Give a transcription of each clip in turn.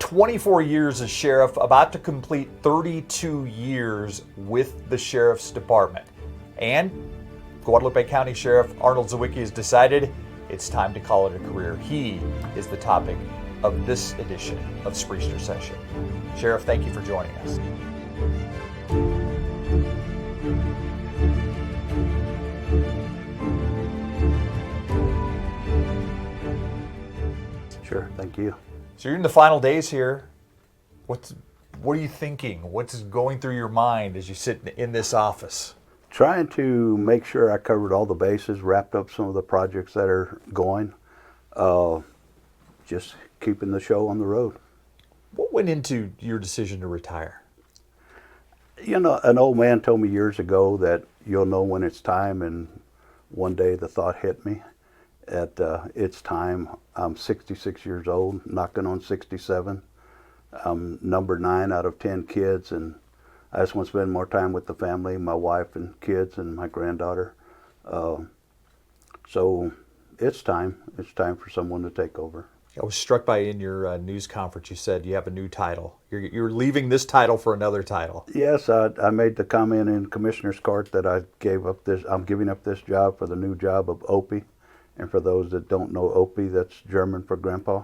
24 years as sheriff, about to complete 32 years with the Sheriff's Department. And Guadalupe County Sheriff Arnold Zwicke has decided it's time to call it a career. He is the topic of this edition of Spriester Sessions. Sheriff, thank you for joining us. Sure, thank you. So you're in the final days here. What are you thinking? What's going through your mind as you sit in this office? Trying to make sure I covered all the bases, wrapped up some of the projects that are going. Just keeping the show on the road. What went into your decision to retire? You know, an old man told me years ago that you'll know when it's time, and one day the thought hit me that it's time. I'm 66 years old, knocking on 67. I'm number 9 out of 10 kids, and I just want to spend more time with the family, my wife and kids and my granddaughter. So it's time. It's time for someone to take over. I was struck by in your news conference, you said you have a new title. You're leaving this title for another title. Yes, I made the comment in Commissioner's Court that I'm giving up this job for the new job of Opie. And for those that don't know Opie, that's German for grandpa.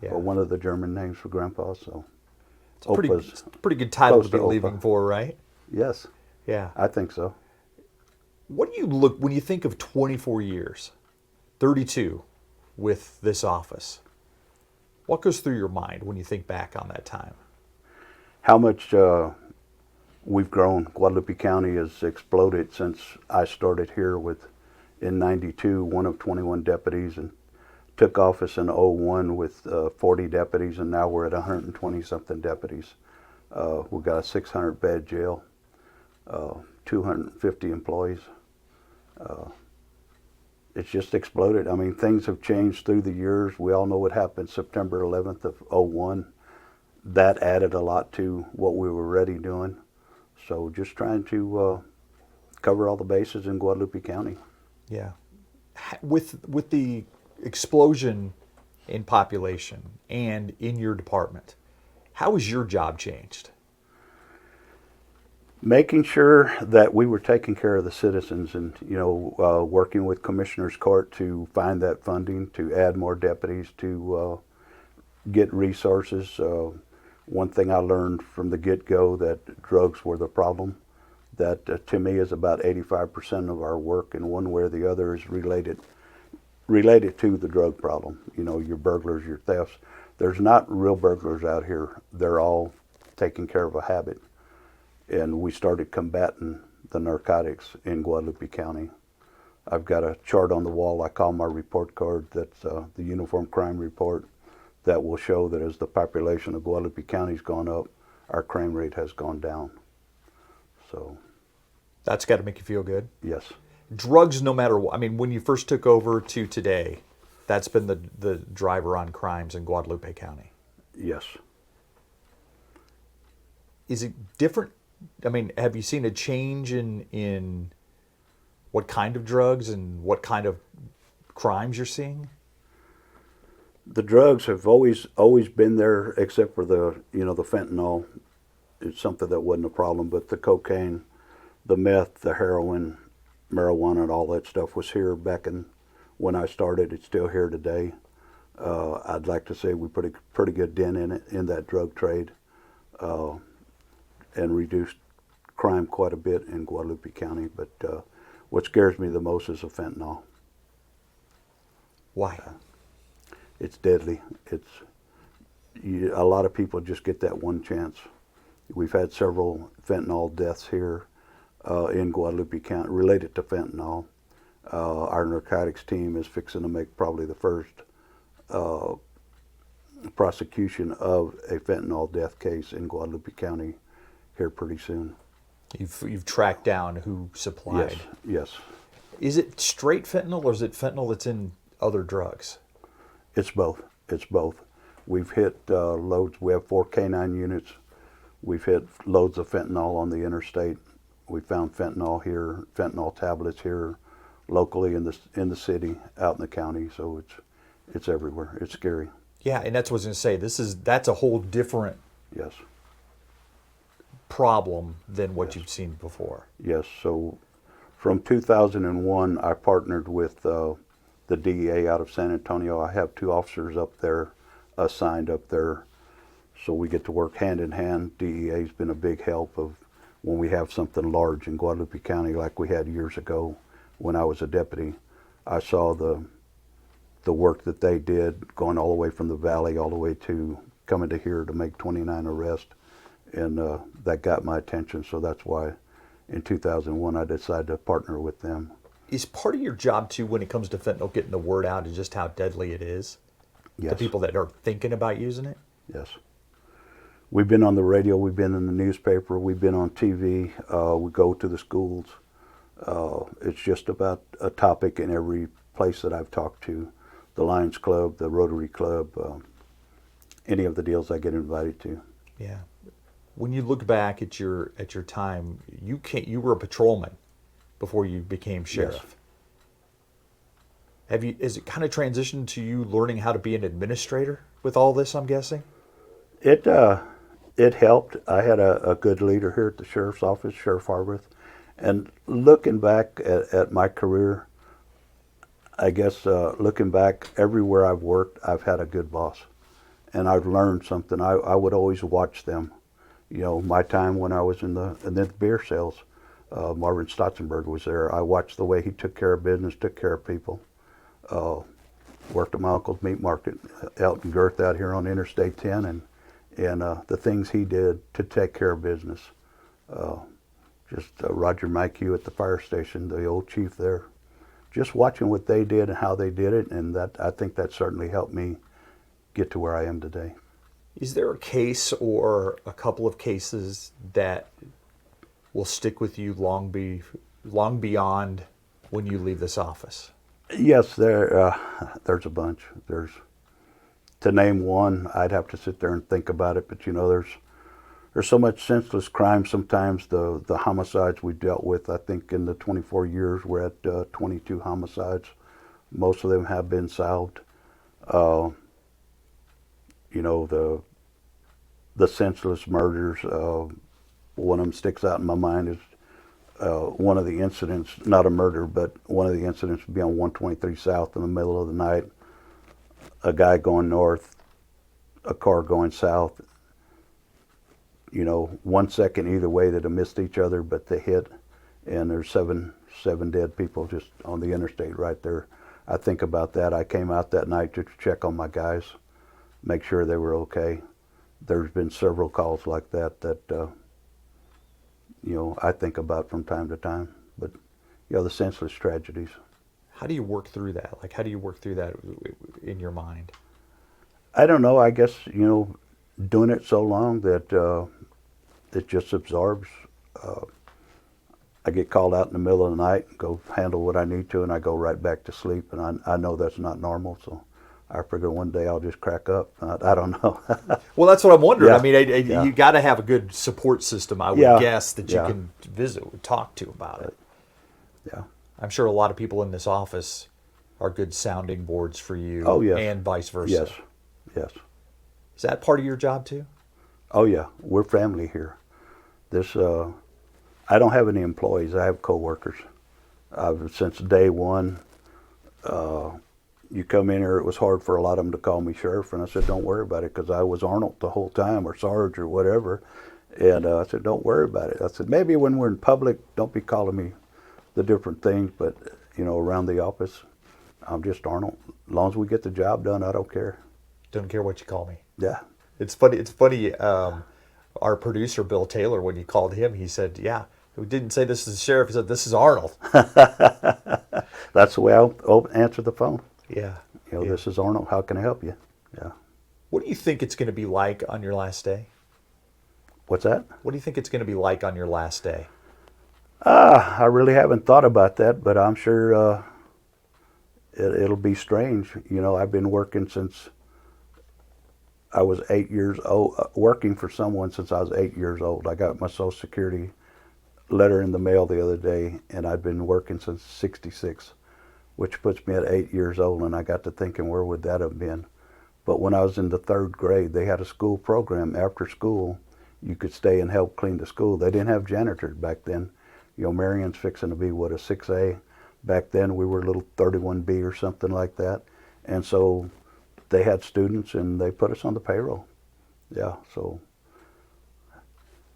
Yeah. Or one of the German names for grandpa. So it's a pretty good title to be leaving for, right? Yes. Yeah. I think so. What do you look, when you think of 24 years, 32 with this office, what goes through your mind when you think back on that time? How much we've grown. Guadalupe County has exploded since I started here in 92, one of 21 deputies, and took office in 01 with 40 deputies, and now we're at 120-something deputies. We've got a 600-bed jail, 250 employees. It's just exploded. I mean, things have changed through the years. We all know what happened September 11th of 01. That added a lot to what we were already doing. So just trying to cover all the bases in Guadalupe County. Yeah. With the explosion in population and in your department, how has your job changed? Making sure that we were taking care of the citizens, and working with Commissioner's Court to find that funding, to add more deputies, to get resources. One thing I learned from the get-go, that drugs were the problem. That to me is about 85% of our work, and one way or the other is related to the drug problem. You know, your burglars, your thefts. There's not real burglars out here. They're all taking care of a habit. And we started combating the narcotics in Guadalupe County. I've got a chart on the wall I call my report card. That's the Uniform Crime Report, that will show that as the population of Guadalupe County's gone up, our crime rate has gone down. So that's got to make you feel good. Yes. Drugs, no matter what. I mean, when you first took over to today, that's been the driver on crimes in Guadalupe County. Yes. Is it different? I mean, have you seen a change in what kind of drugs and what kind of crimes you're seeing? The drugs have always been there, except for the fentanyl. It's something that wasn't a problem, but the cocaine, the meth, the heroin, marijuana, and all that stuff was here back when I started. It's still here today. I'd like to say we put a pretty good dent in that drug trade, and reduced crime quite a bit in Guadalupe County. But what scares me the most is the fentanyl. Why? It's deadly. A lot of people just get that one chance. We've had several fentanyl deaths here in Guadalupe County related to fentanyl. Our narcotics team is fixing to make probably the first prosecution of a fentanyl death case in Guadalupe County here pretty soon. You've tracked down who supplied. Yes. Is it straight fentanyl, or is it fentanyl that's in other drugs? It's both. We've hit loads. We have 4 K9 units. We've hit loads of fentanyl on the interstate. We found fentanyl here, fentanyl tablets here, locally in the city, out in the county. So it's everywhere. It's scary. Yeah, and that's what I was going to say. That's a whole different Yes. problem than what you've seen before. Yes. So from 2001, I partnered with the DEA out of San Antonio. I have 2 officers up there, assigned up there. So we get to work hand in hand. DEA's been a big help of when we have something large in Guadalupe County like we had years ago when I was a deputy. I saw the work that they did going all the way from the valley all the way to coming to here to make 29 arrests. And that got my attention. So that's why in 2001 I decided to partner with them. Is part of your job too, when it comes to fentanyl, getting the word out and just how deadly it is Yes. to people that are thinking about using it? Yes. We've been on the radio, we've been in the newspaper, we've been on TV, we go to the schools. It's just about a topic in every place that I've talked to. The Lions Club, the Rotary Club, any of the deals I get invited to. Yeah. When you look back at your time, you were a patrolman before you became sheriff. Yes. Is it kind of transitioned to you learning how to be an administrator with all this, I'm guessing? It helped. I had a good leader here at the sheriff's office, Sheriff Harworth. And looking back at my career, I guess looking back, everywhere I've worked, I've had a good boss. And I've learned something. I would always watch them. You know, my time when I was in the beer sales, Marvin Stotzenberg was there. I watched the way he took care of business, took care of people. Worked at my uncle's meat market, Elton Girth out here on Interstate 10, and the things he did to take care of business. Roger Mikey at the fire station, the old chief there. Just watching what they did and how they did it, and I think that certainly helped me get to where I am today. Is there a case or a couple of cases that will stick with you long beyond when you leave this office? Yes, there's a bunch. To name one, I'd have to sit there and think about it. But you know, there's so much senseless crime. Sometimes the homicides we dealt with. I think in the 24 years we're at 22 homicides. Most of them have been solved. You know, the senseless murders. One of them sticks out in my mind is one of the incidents, not a murder, but one of the incidents would be on 123 South in the middle of the night. A guy going north, a car going south. You know, 1 second either way that have missed each other, but they hit, and there's seven dead people just on the interstate right there. I think about that. I came out that night to check on my guys, make sure they were okay. There's been several calls like that you know, I think about from time to time. But, you know, the senseless tragedies. How do you work through that? Like, how do you work through that in your mind? I don't know. I guess, you know, doing it so long that it just absorbs. I get called out in the middle of the night and go handle what I need to, and I go right back to sleep. And I know that's not normal, so I figure one day I'll just crack up. I don't know. Well, that's what I'm wondering. Yeah. I mean, you got to have a good support system, I would guess, that you Yeah. can visit, talk to about it. Yeah. I'm sure a lot of people in this office are good sounding boards for you. Oh, yes. And vice versa. Yes. Yes. Is that part of your job too? Oh yeah, we're family here. I don't have any employees. I have coworkers. Since day one, you come in here, it was hard for a lot of them to call me sheriff, and I said, don't worry about it, because I was Arnold the whole time, or Sarge, or whatever. And I said, don't worry about it. I said, maybe when we're in public, don't be calling me the different things, but you know, around the office, I'm just Arnold. As long as we get the job done, I don't care. Don't care what you call me. Yeah. It's funny. Our producer, Bill Taylor, when you called him, he said, yeah, we didn't say this is the sheriff. He said, this is Arnold. That's the way I'll answer the phone. Yeah. You know, Yeah. This is Arnold. How can I help you? Yeah. What do you think it's going to be like on your last day? What's that? What do you think it's going to be like on your last day? I really haven't thought about that, but I'm sure it'll be strange. You know, I've been working since I was 8 years old, working for someone since I was 8 years old. I got my Social Security letter in the mail the other day, and I've been working since '66, which puts me at 8 years old, and I got to thinking, where would that have been? But when I was in the 3rd grade, they had a school program after school. You could stay and help clean the school. They didn't have janitors back then. You know, Marion's fixing to be, what, a 6A? Back then we were a little 31B or something like that. And so they had students and they put us on the payroll. Yeah, so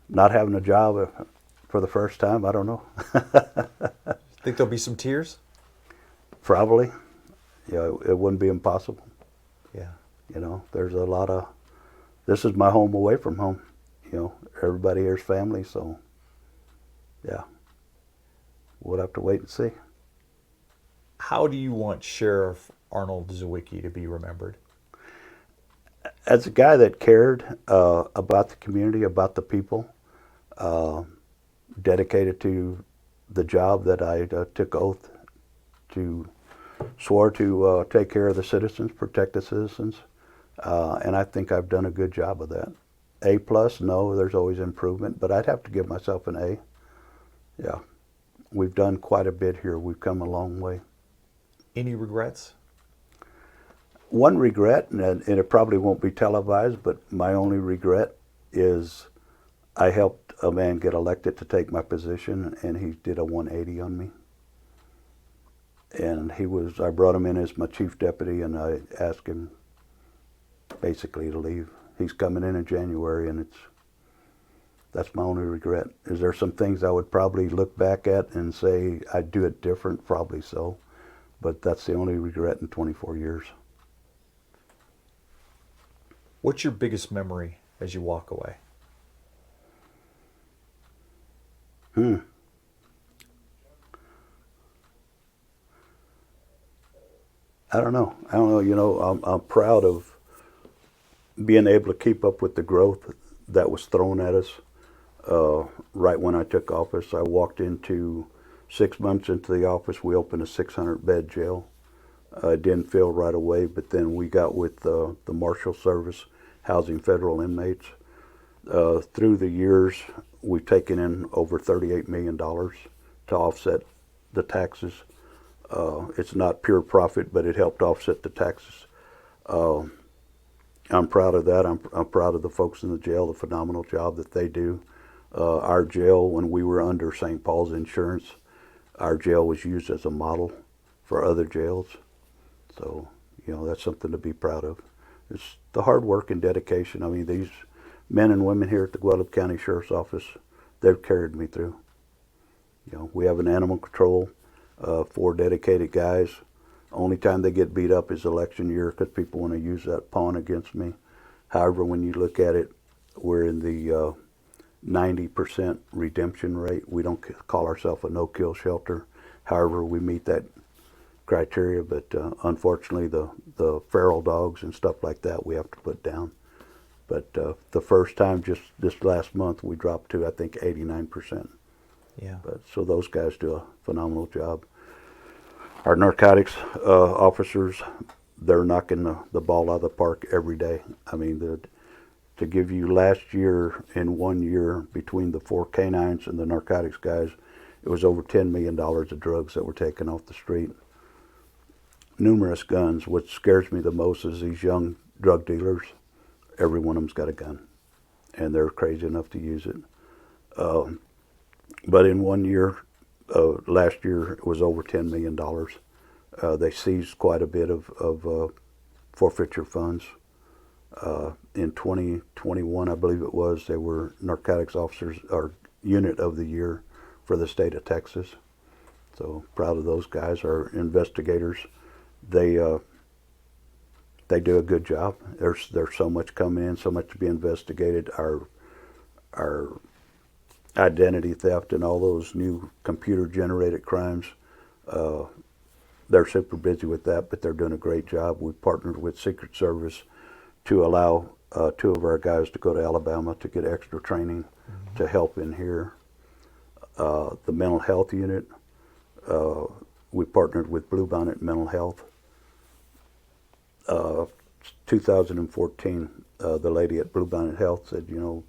not having a job for the first time, I don't know. Think there'll be some tears? Probably. Yeah, it wouldn't be impossible. Yeah. You know, there's a lot of, this is my home away from home. You know, everybody here's family, so yeah, we'll have to wait and see. How do you want Sheriff Arnold Zwicke to be remembered? As a guy that cared about the community, about the people, dedicated to the job that I took oath to, swore to take care of the citizens, protect the citizens, and I think I've done a good job of that. A+, no, there's always improvement, but I'd have to give myself an A. Yeah, we've done quite a bit here. We've come a long way. Any regrets? One regret, and it probably won't be televised, but my only regret is I helped a man get elected to take my position, and he did a 180 on me. And I brought him in as my chief deputy, and I asked him basically to leave. He's coming in January, and that's my only regret. Is there some things I would probably look back at and say I'd do it different? Probably so. But that's the only regret in 24 years. What's your biggest memory as you walk away? I don't know. You know, I'm proud of being able to keep up with the growth that was thrown at us right when I took office. I walked into 6 months into the office, we opened a 600-bed jail. It didn't fill right away, but then we got with the Marshal Service housing federal inmates. Through the years, we've taken in over $38 million to offset the taxes. It's not pure profit, but it helped offset the taxes. I'm proud of that. I'm proud of the folks in the jail, the phenomenal job that they do. Our jail, when we were under St. Paul's insurance, our jail was used as a model for other jails. So, you know, that's something to be proud of. It's the hard work and dedication. I mean, these men and women here at the Guadalupe County Sheriff's Office, they've carried me through. You know, we have an animal control, 4 dedicated guys. Only time they get beat up is election year because people want to use that pawn against me. However, when you look at it, we're in the 90% redemption rate. We don't call ourselves a no-kill shelter. However, we meet that criteria, but unfortunately the feral dogs and stuff like that we have to put down. But the first time, just this last month, we dropped to, I think, 89%. Yeah. But so those guys do a phenomenal job. Our narcotics officers, they're knocking the ball out of the park every day. I mean, to give you last year, in 1 year, between the 4 canines and the narcotics guys, it was over $10 million of drugs that were taken off the street. Numerous guns. What scares me the most is these young drug dealers. Every one of them's got a gun, and they're crazy enough to use it. But in 1 year, last year, it was over $10 million. They seized quite a bit of forfeiture funds. In 2021, I believe it was, they were narcotics officers or unit of the year for the state of Texas. So proud of those guys. Our investigators, they do a good job. There's so much coming in, so much to be investigated. Our identity theft and all those new computer-generated crimes, they're super busy with that, but they're doing a great job. We've partnered with Secret Service to allow 2 of our guys to go to Alabama to get extra training to help in here. The mental health unit, we partnered with Bluebonnet Mental Health. 2014, the lady at Bluebonnet Health said, you know,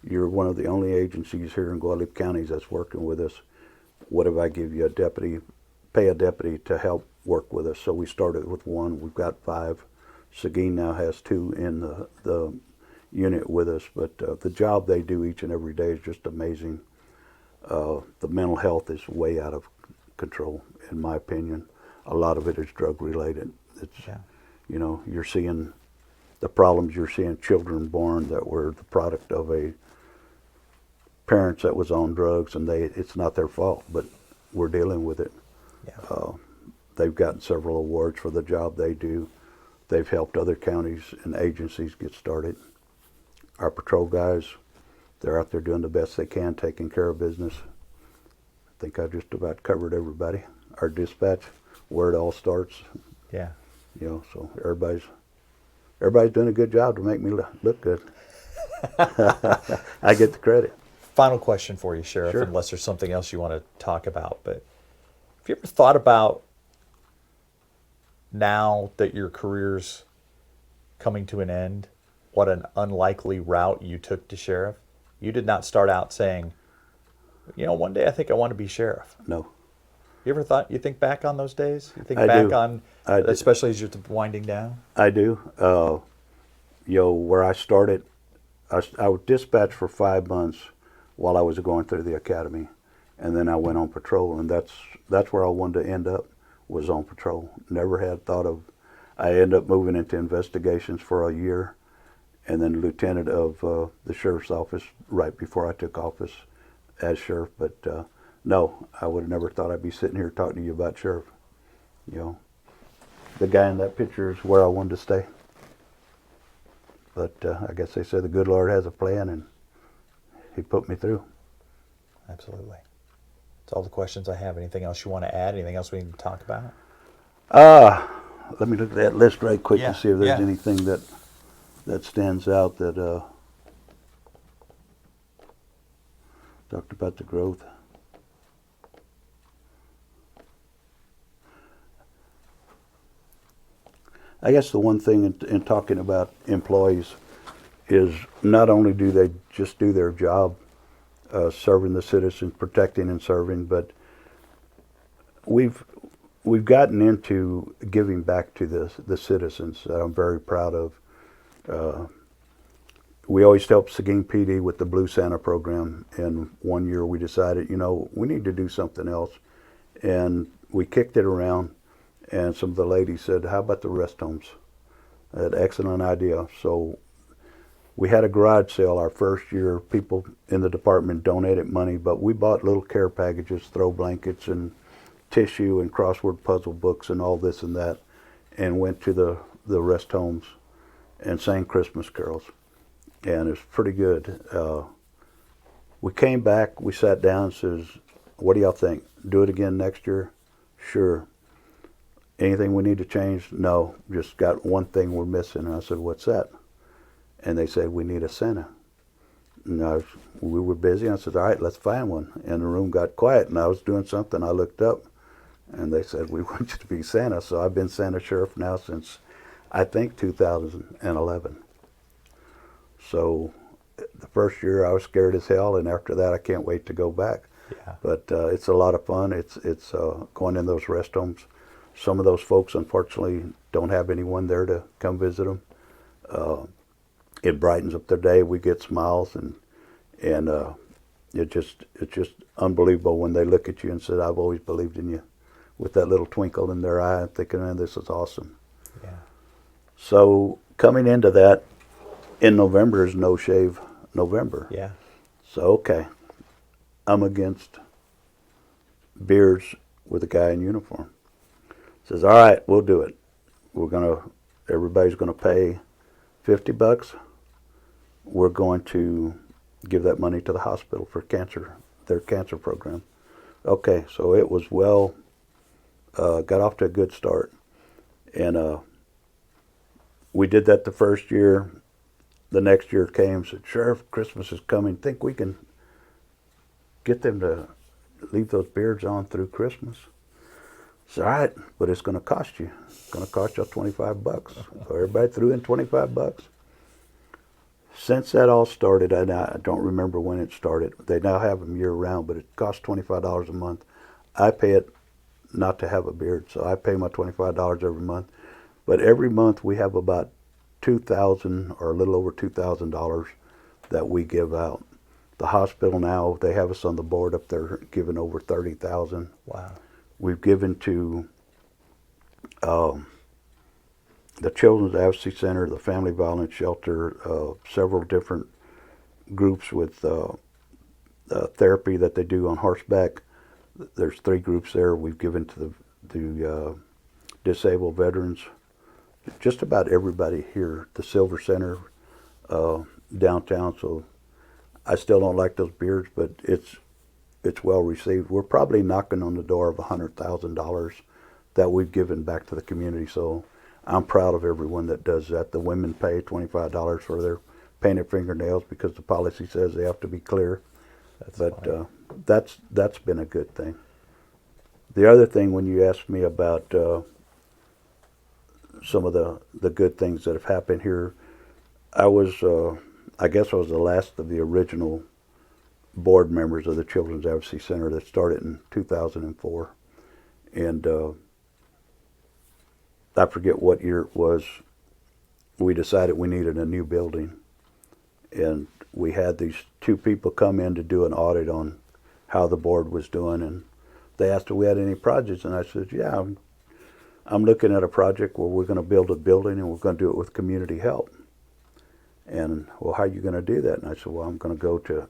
you're one of the only agencies here in Guadalupe County that's working with us. What if I give you a deputy, pay a deputy to help work with us? So we started with 1, we've got 5. Seguin now has 2 in the unit with us, but the job they do each and every day is just amazing. The mental health is way out of control, in my opinion. A lot of it is drug related. It's, Yeah. you know, you're seeing the problems. You're seeing children born that were the product of a parents that was on drugs, and it's not their fault, but we're dealing with it. Yeah. They've gotten several awards for the job they do. They've helped other counties and agencies get started. Our patrol guys, they're out there doing the best they can, taking care of business. I think I just about covered everybody. Our dispatch, where it all starts, Yeah. you know, so everybody's doing a good job to make me look good. I get the credit. Final question for you, Sheriff, Sure. unless there's something else you want to talk about. But have you ever thought about, now that your career's coming to an end, what an unlikely route you took to sheriff? You did not start out saying, you know, one day I think I want to be sheriff. No. You ever thought, you think back on those days? You think I back do. on, I do. especially as you're winding down? I do. You know, where I started, I was dispatched for 5 months while I was going through the academy, and then I went on patrol, and that's where I wanted to end up, was on patrol. Never had thought of. I ended up moving into investigations for a year, and then lieutenant of the sheriff's office right before I took office as sheriff. But no, I would have never thought I'd be sitting here talking to you about sheriff. You know, the guy in that picture is where I wanted to stay. But I guess they said the good Lord has a plan, and He put me through. Absolutely. That's all the questions I have. Anything else you want to add? Anything else we need to talk about? Let me look at that list right quick Yeah, and see if there's yeah. anything that stands out that talked about the growth. I guess the one thing in talking about employees is not only do they just do their job, serving the citizens, protecting and serving, but we've gotten into giving back to the citizens that I'm very proud of. We always helped Seguin PD with the Blue Santa program, and one year we decided, you know, we need to do something else, and we kicked it around, and some of the ladies said, how about the rest homes? An excellent idea. So we had a garage sale our first year. People in the department donated money, but we bought little care packages, throw blankets and tissue and crossword puzzle books and all this and that, and went to the rest homes and sang Christmas carols. And it was pretty good. We came back, we sat down and says, what do y'all think? Do it again next year? Sure. Anything we need to change? No, just got one thing we're missing. And I said, what's that? And they said, we need a Santa. And we were busy. I said, all right, let's find one. And the room got quiet, and I was doing something. I looked up, and they said, we want you to be Santa. So I've been Santa Sheriff now since, I think, 2011. So the first year I was scared as hell, and after that I can't wait to go back. Yeah. But it's a lot of fun. It's going in those rest homes. Some of those folks, unfortunately, don't have anyone there to come visit them. It brightens up their day. We get smiles, and it's just unbelievable when they look at you and say, "I've always believed in you," with that little twinkle in their eye, thinking, "Man, this is awesome." Yeah. So coming into that, in November is No Shave November. Yeah. So okay, I'm against beards with a guy in uniform. Says, all right, we'll do it. Everybody's gonna pay $50. We're going to give that money to the hospital for their cancer program. Okay, so it was got off to a good start. And we did that the first year. The next year came and said, Sheriff, Christmas is coming. Think we can get them to leave those beards on through Christmas? It's all right, but it's going to cost you. It's going to cost you $25. So everybody threw in $25. Since that all started, and I don't remember when it started. They now have them year round, but it costs $25 a month. I pay it not to have a beard, so I pay my $25 every month. But every month we have about $2,000 or a little over $2,000 that we give out. The hospital now, they have us on the board up there giving over $30,000. Wow. We've given to the Children's Advocacy Center, the Family Violence Shelter, several different groups with therapy that they do on horseback. There's 3 groups there. We've given to the disabled veterans. Just about everybody here. The Silver Center downtown. So I still don't like those beers, but it's well received. We're probably knocking on the door of $100,000 that we've given back to the community. So I'm proud of everyone that does that. The women pay $25 for their painted fingernails because the policy says they have to be clear. That's been a good thing. The other thing, when you asked me about some of the good things that have happened here, I guess I was the last of the original board members of the Children's Advocacy Center that started in 2004. And I forget what year it was, we decided we needed a new building. And we had these 2 people come in to do an audit on how the board was doing. And they asked if we had any projects. And I said, yeah, I'm looking at a project where we're going to build a building and we're going to do it with community help. And, well, how are you going to do that? And I said, well, I'm going to go to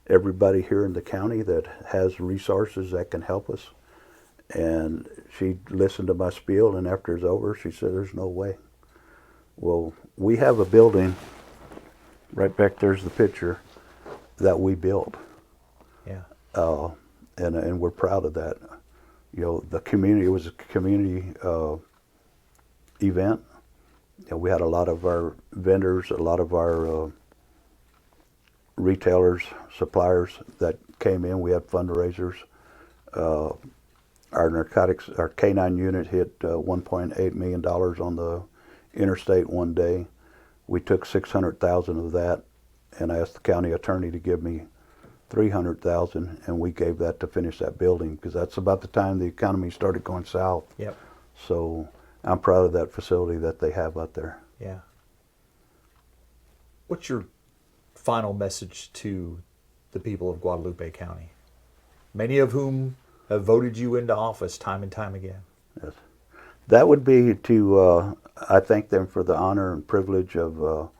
everybody here in the county that has resources that can help us. And she listened to my spiel, and after it's over, she said, there's no way. Well, we have a building, right back there's the picture, that we built. Yeah. And we're proud of that. You know, the community, it was a community event. You know, we had a lot of our vendors, a lot of our retailers, suppliers that came in. We had fundraisers. Our narcotics, our K-9 unit hit $1.8 million on the interstate one day. We took $600,000 of that, and I asked the county attorney to give me $300,000, and we gave that to finish that building because that's about the time the economy started going south. Yep. So I'm proud of that facility that they have out there. Yeah. What's your final message to the people of Guadalupe County, many of whom have voted you into office time and time again? Yes. That would be to, I thank them for the honor and privilege of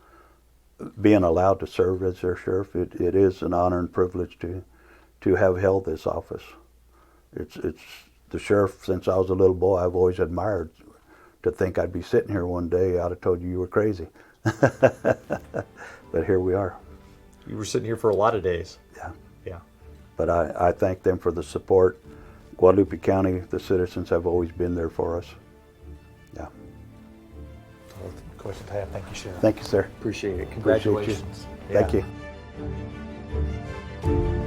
being allowed to serve as their sheriff. It is an honor and privilege to have held this office. It's the sheriff, since I was a little boy, I've always admired. To think I'd be sitting here one day, I'd have told you were crazy. But here we are. You were sitting here for a lot of days. Yeah. Yeah. But I thank them for the support. Guadalupe County, the citizens have always been there for us. Yeah. All the questions I have. Thank you, Sheriff. Thank you, sir. Appreciate it. Appreciate you. Congratulations. Thank Yeah. you.